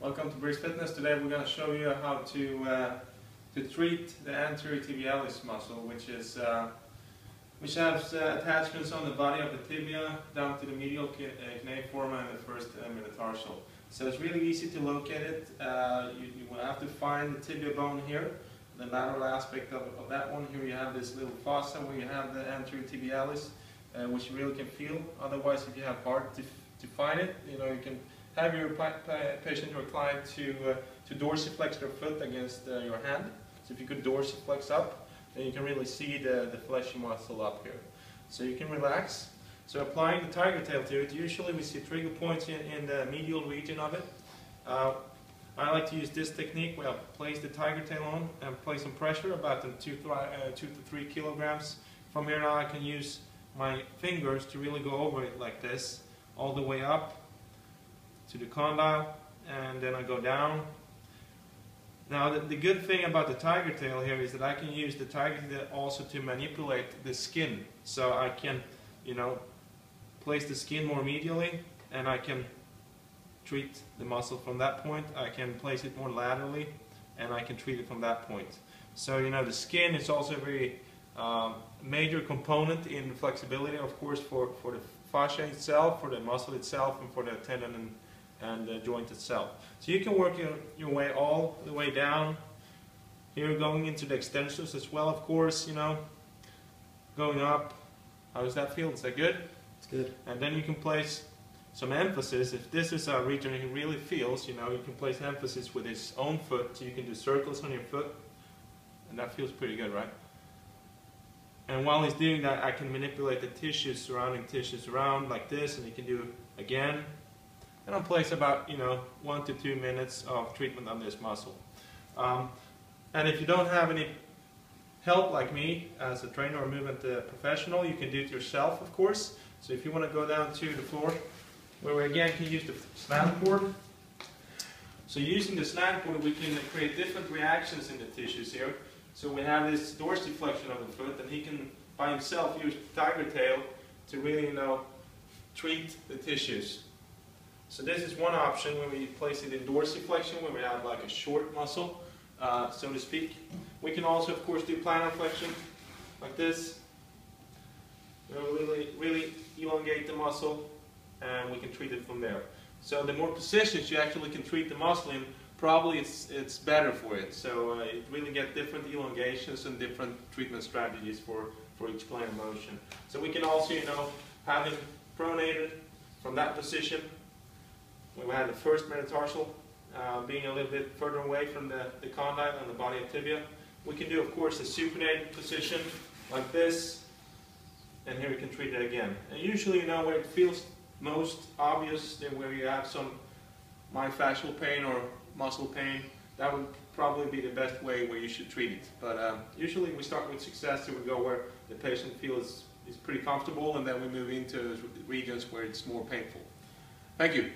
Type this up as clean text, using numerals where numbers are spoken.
Welcome to Breeze Fitness. Today we're going to show you how to treat the anterior tibialis muscle, which has attachments on the body of the tibia down to the medial cuneiform and the first metatarsal. So it's really easy to locate it. You will have to find the tibia bone here, the lateral aspect of that one. Here you have this little fossa where you have the anterior tibialis, which you really can feel. Otherwise, if you have hard to find it, you can have your patient or client to dorsiflex their foot against your hand. So if you could dorsiflex up, then you can really see the fleshy muscle up here. So you can relax. So applying the TigerTail to it, usually we see trigger points in the medial region of it. I like to use this technique where I place the TigerTail on and place some pressure, about 2 to 3 kilograms. From here now I can use my fingers to really go over it like this, all the way up to the condyle, and then I go down. Now the good thing about the TigerTail here is that I can use the TigerTail also to manipulate the skin. So I can, place the skin more medially, and I can treat the muscle from that point. I can place it more laterally, and I can treat it from that point. So the skin is also a very major component in flexibility, of course, for the fascia itself, for the muscle itself, and for the tendon and the joint itself. So you can work your way all the way down here, going into the extensors as well, of course, going up. How does that feel? Is that good? It's good. And then you can place some emphasis. If this is a region he really feels, you can place emphasis with his own foot. So you can do circles on your foot, and that feels pretty good, right? And while he's doing that, I can manipulate the tissues, surrounding tissues around like this, and he can do again. And I'll place about 1 to 2 minutes of treatment on this muscle. And if you don't have any help like me as a trainer or movement professional, you can do it yourself, of course. So if you want to go down to the floor, where we again can use the slant cord. So using the slant cord, we can create different reactions in the tissues here. So we have this dorsiflexion of the foot, and he can by himself use the TigerTail to really treat the tissues. So this is one option where we place it in dorsiflexion, where we have like a short muscle, so to speak. We can also, of course, do plantar flexion like this. Really elongate the muscle, and we can treat it from there. So the more positions you actually can treat the muscle in, probably it's better for it. So you really get different elongations and different treatment strategies for each plane of motion. So we can also, have him pronated from that position. We have the first metatarsal being a little bit further away from the condyle and the body of tibia. We can do, of course, a supinated position like this, and here we can treat it again. And usually, where it feels most obvious, where you have some myofascial pain or muscle pain, that would probably be the best way where you should treat it. But usually we start with success, so we go where the patient feels is pretty comfortable, and then we move into regions where it's more painful. Thank you.